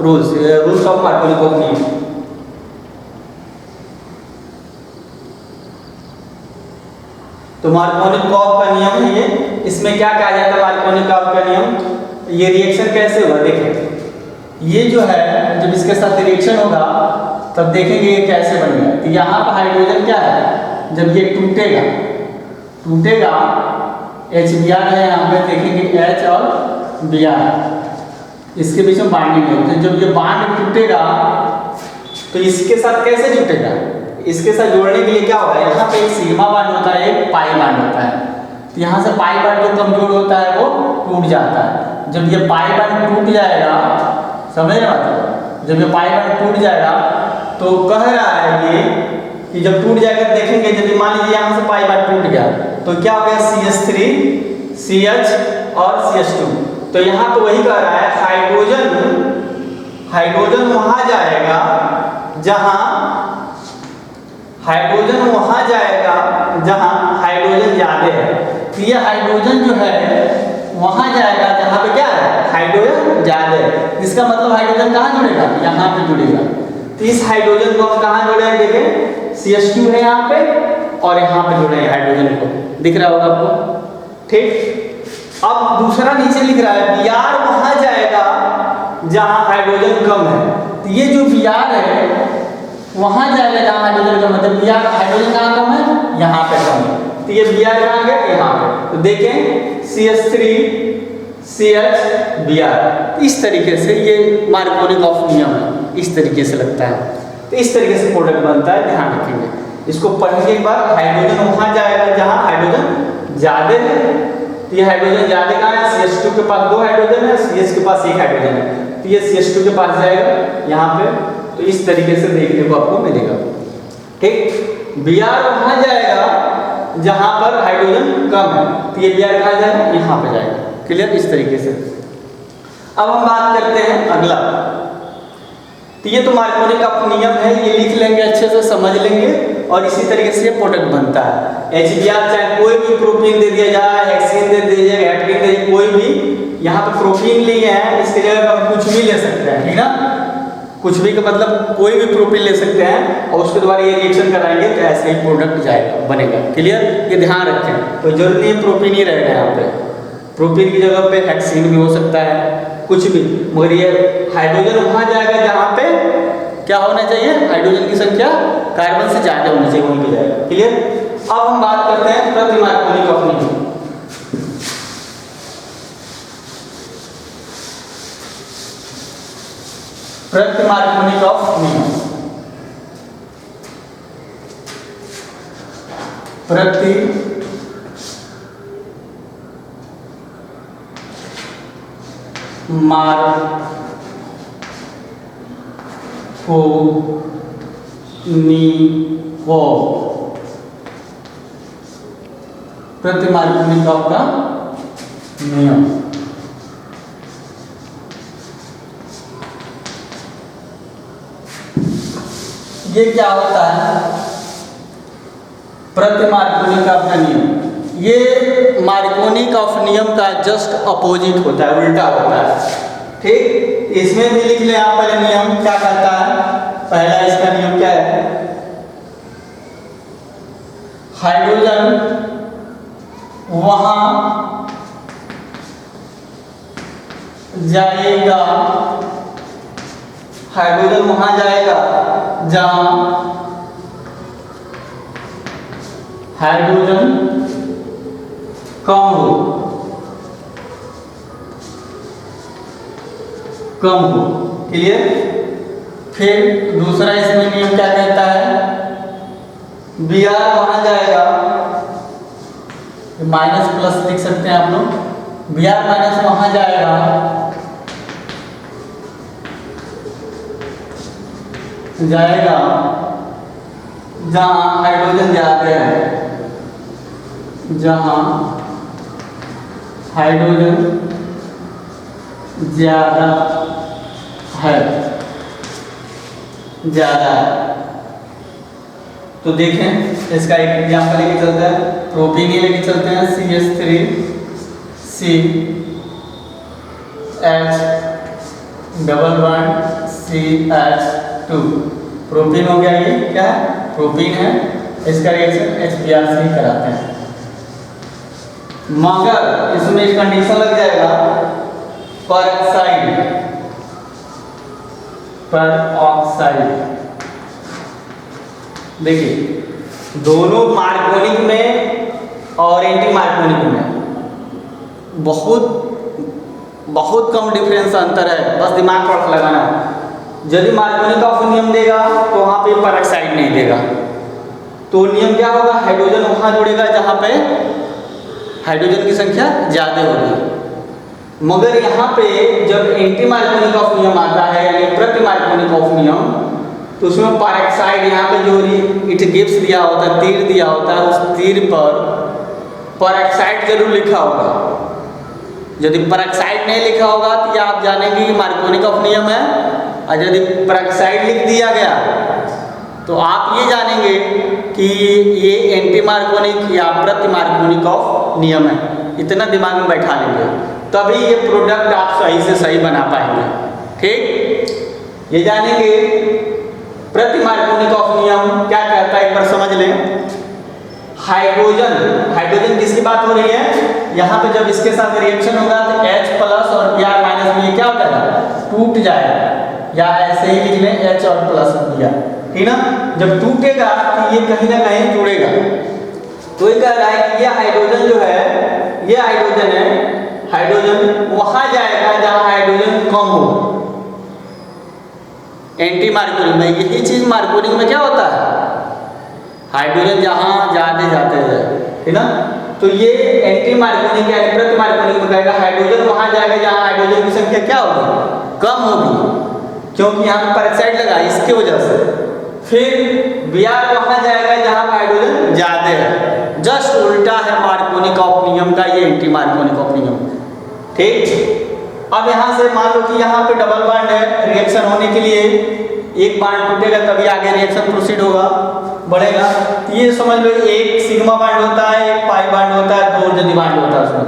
[SPEAKER 1] रूल्स ऑफ मार्कोनिकॉफ नियम। तो मार्कोनिकॉफ का नियम है ये। इसमें क्या कहा जाता है मार्कोनिकॉफ का नियम? ये रिएक्शन कैसे हुआ देखें। ये जो है जब इसके साथ रिएक्शन होगा तब देखेंगे ये कैसे बन गया। तो यहाँ पर हाइड्रोजन क्या है, जब ये टूटेगा HBr है, यहाँ पे देखेंगे H और Br, इसके बीच में बाइंडिंग है। तो जब ये बांड टूटेगा तो इसके साथ कैसे जुटेगा? इसके साथ जोड़ने के लिए क्या होगा, यहाँ पे एक सिग्मा बांड होता है, एक पाई बांड होता है। तो यहाँ से पाई बांड जो कमजोर होता है वो टूट जाता है। जब ये पाई बांड टूट जाएगा, समझ रहे बात, जब ये पाई बांड टूट जाएगा तो कह रहा है ये कि जब टूट जाएगा देखेंगे, यदि मान लीजिए यहाँ से पाई बांड टूट गया तो क्या हो गया? CH3 CH और CH2। तो यहाँ तो वही कह रहा है हाइड्रोजन वहाँ जाएगा जहाँ हाइड्रोजन वहां जाएगा जहां हाइड्रोजन ज्यादा है। तो ये हाइड्रोजन जो है वहां जाएगा जहां पे क्या है, हाइड्रोजन ज्यादा है। इसका मतलब हाइड्रोजन कहाँ जुड़ेगा, यहाँ पे जुड़ेगा। तो इस हाइड्रोजन को हम कहाँ जोड़े हैं, देखें CH2 है यहाँ पे और यहाँ पे जोड़े हैं हाइड्रोजन को, दिख रहा होगा आपको, ठीक। अब दूसरा नीचे लिख रहा है Br वहां जाएगा जहां हाइड्रोजन कम है। तो ये जो Br है वहां जाएगा जहां हाइड्रोजन कम है। तो Br हाइड्रोजन कहाँ कम है, यहाँ पे कम है। तो ये Br कहाँ गया, यहाँ पे। तो देखें CH3 CH Br, इस तरीके से ये मार्कोनी का नियम है, इस तरीके से लगता है। तो इस तरीके से प्रोडक्ट बनता है, ध्यान रखेंगे इसको पढ़ने के बाद। हाइड्रोजन वहां जाएगा जहां हाइड्रोजन ज्यादा है। तो ये हाइड्रोजन ज्यादा कहाँ है, CH2 के पास 2 हाइड्रोजन है, CH के पास 1 हाइड्रोजन है। तो ये CH2 के पास जाएगा यहाँ पे। तो इस तरीके से देखने को आपको मिलेगा, ठीक। Br वहां जाएगा जहां पर हाइड्रोजन कम है। तो ये Br कहाँ जाएगा, यहाँ पे जाएगा, क्लियर, इस तरीके से। अब हम बात करते हैं अगला। तो ये तो मार्कोनी का नियम है, ये लिख लेंगे, अच्छे से समझ लेंगे और इसी तरीके से ये प्रोडक्ट बनता है। HBr चाहे कोई भी प्रोपीन दे दिया जाए, हेक्सेन दे दिया जाए, हेप्टेन दे, कोई भी, यहाँ पे प्रोपीन लिए हैं, इसकी जगह पर हम कुछ भी ले सकते हैं, ठीक ना। कुछ भी का मतलब कोई भी प्रोपीन ले सकते हैं और उसके द्वारा ये रिएक्शन कराएंगे तो ऐसे ही प्रोडक्ट जाएगा, बनेगा, क्लियर। ये ध्यान रखें, तो जरूरी नहीं प्रोपीन ही रहेगा यहाँ पे, प्रोपीन की जगह पे हेक्सेन भी हो सकता है, कुछ भी। मगर ये हाइड्रोजन वहां जाएगा जहां पे क्या होना चाहिए, हाइड्रोजन की संख्या कार्बन से ज्यादा होनी चाहिए, वहीं पे जाएगा, क्लियर। अब हम बात करते हैं प्रति मार्कोनी का नियम। प्रति मार्कोनी का नियम, प्रति प्रति मार्कोनी का नियम। ये क्या होता है, प्रति मार्कोनी का नियम। ये मार्कोनी का नियम का जस्ट अपोजिट होता है, उल्टा होता है, ठीक। इसमें भी लिख ले आप, पहले नियम क्या कहता है। पहला इसका नियम क्या है, हाइड्रोजन वहां जाएगा, हाइड्रोजन वहां जाएगा जहां हाइड्रोजन कम हो, क्लियर। फिर दूसरा इसमें नियम क्या कहता है, Br वहां जाएगा, माइनस प्लस लिख सकते हैं आप लोग, Br माइनस वहां जाएगा जहां हाइड्रोजन ज्यादा है, जहां हाइड्रोजन ज्यादा है। तो देखें इसका एक एग्जाम्पल लेके चलते हैं, प्रोपीन ही लेके चलते हैं, CH3 CH2 प्रोपीन हो गया। ये क्या है, प्रोपीन है, इसका रिएक्शन HBr से ही कराते हैं। मगर इसमें एक कंडीशन लग जाएगा, परऑक्साइड। देखिए दोनों मार्कोनिक में और एंटी मार्कोनिक में बहुत कम डिफरेंस अंतर है, बस दिमाग पर लगाना है। यदि मार्कोनी का नियम देगा तो वहाँ पे परऑक्साइड नहीं देगा, तो नियम क्या होगा, हाइड्रोजन वहाँ जुड़ेगा जहाँ पे हाइड्रोजन की संख्या ज़्यादा होगी। मगर यहाँ पे जब एंटी मार्कोनी का नियम आता है, यानी प्रति मार्कोनी का नियम, तो उसमें परऑक्साइड यहाँ पे जो इट गिव्स दिया होता है, तीर दिया होता है, उस तीर पर परऑक्साइड जरूर लिखा होगा। यदि परऑक्साइड नहीं लिखा होगा तो ये आप जानेंगे कि मार्कोनी का नियम है, और यदि परऑक्साइड लिख दिया गया तो आप ये जानेंगे कि ये एंटी मार्कोनिक या प्रति मार्कोनिक ऑफ नियम है, इतना दिमाग में बैठा लेंगे तभी ये प्रोडक्ट आप सही से सही बना पाएंगे। ठीक, ये जानेंगे प्रति मार्कोनिक ऑफ नियम क्या कहता है, एक बार समझ लें। हाइड्रोजन किसकी बात हो रही है, यहाँ पे जब इसके साथ रिएक्शन होगा तो H प्लस और Br माइनस में ये क्या हो जाएगा, टूट जाएगा, या ऐसे ही लिख लें H और प्लस Br, ठीक ना। जब टूटेगा तो ये कहीं ना कहीं जुड़ेगा, तो ये कह रहा है कि ये हाइड्रोजन जो है, ये हाइड्रोजन है, हाइड्रोजन वहां जाएगा जहां हाइड्रोजन कम हो। एंटी मार्कोनिक में यही चीज मार्कोनिक में क्या होता है, हाइड्रोजन जहां जाते जाते हैं, ठीक ना। तो ये एंटी मार्कोनिक या प्रति मार्कोनिक में कहेगा हाइड्रोजन वहां जाएगा जहां हाइड्रोजन की संख्या क्या होगी, कम होगी, क्योंकि यहाँ पे पेरोक्साइड लगा इसकी वजह से। फिर Br वहां जाएगा जहां हाइड्रोजन ज्यादा है, जस्ट उल्टा है मार्कोनिक ऑफ नियम का, ये एंटी मार्कोनिक ऑफ नियम। ठीक, अब यहाँ से मान लो कि यहाँ पे डबल बॉन्ड है, रिएक्शन होने के लिए एक बॉन्ड टूटेगा तभी आगे रिएक्शन प्रोसीड होगा, बढ़ेगा। तो ये समझ लो एक सिग्मा बॉन्ड होता है, एक पाई बॉन्ड होता है, दो जदी बॉन्ड होता है उसमें।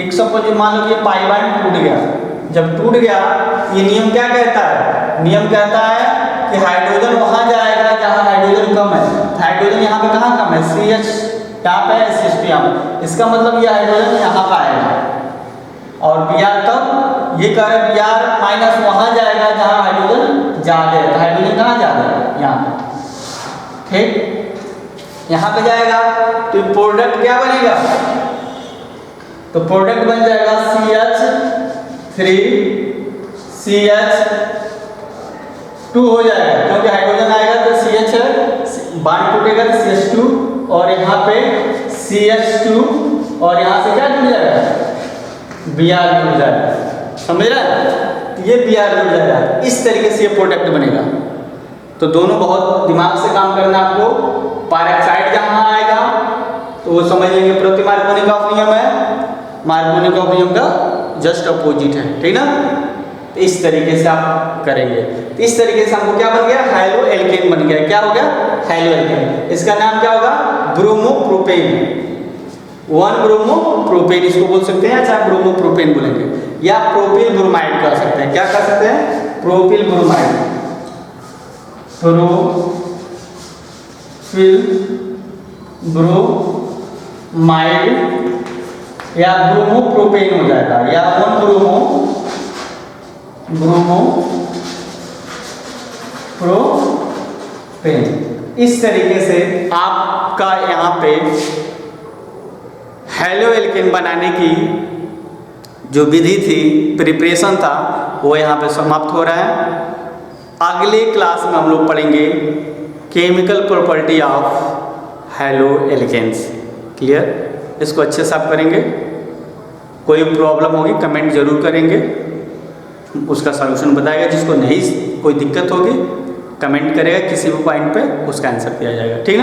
[SPEAKER 1] एक सपोज मान लो कि पाई बॉन्ड टूट गया, जब टूट गया ये नियम क्या कहता है, नियम कहता है कि हाइड्रोजन वहां जाएगा जहां हाइड्रोजन कम है। हाइड्रोजन यहाँ पे कहाँ कम है, CH यहाँ पे है, CH2 यहाँ पे, इसका मतलब ये हाइड्रोजन यहाँ पे आएगा। और Br तब ये कह रहे Br माइनस वहां जाएगा जहां हाइड्रोजन ज्यादा है, तो हाइड्रोजन कहाँ ज्यादा है, यहाँ पे। ठीक, यहाँ पे जाएगा तो प्रोडक्ट क्या बनेगा, तो प्रोडक्ट बन जाएगा CH3 CH2 हो जाएगा, क्योंकि हाइड्रोजन आएगा तो CH है, बॉन्ड टूटेगा तो CH2 और यहाँ पे CH2 और यहाँ से क्या जुड़ जाएगा, Br जुड़ जाएगा, समझ रहे हैं, ये Br जुड़ जाएगा, इस तरीके से ये प्रोडक्ट बनेगा। तो दोनों बहुत दिमाग से काम करना आपको। पेरोक्साइड जहाँ आएगा तो वो समझ लेंगे प्रति मार्कोनिक ऑफ नियम है, मार्कोनिक ऑफ नियम का जस्ट अपोजिट है, ठीक ना। तो इस तरीके से आप करेंगे, तो इस तरीके से हमको क्या बन गया, हाइलो एल्केन बन गया। क्या हो गया, हाइलो एल्केन। इसका नाम क्या होगा, ब्रोमोप्रोपेन, 1 ब्रोमोप्रोपेन इसको बोल सकते हैं, अच्छा ब्रोमोप्रोपेन बोलेंगे, या प्रोपिल ब्रोमाइड कह सकते हैं। क्या कह सकते हैं, प्रोपिल ब्रोमाइड, प्रोपिल ब्रोमाइड या ब्रोमोप्रोपेन हो जाएगा, या 1 ब्रोमोप्रोपेन। इस तरीके से आपका यहाँ पे हैलो एल्केन बनाने की जो विधि थी, प्रिपरेशन था, वो यहाँ पे समाप्त हो रहा है। अगले क्लास में हम लोग पढ़ेंगे chemical property of haloalkanes. Clear, इसको अच्छे से आप करेंगे। कोई प्रॉब्लम होगी कमेंट जरूर करेंगे, उसका सलूशन बताएगा। जिसको नहीं कोई दिक्कत होगी कमेंट करेगा, किसी भी पॉइंट पे उसका आंसर दिया जाएगा, ठीक है।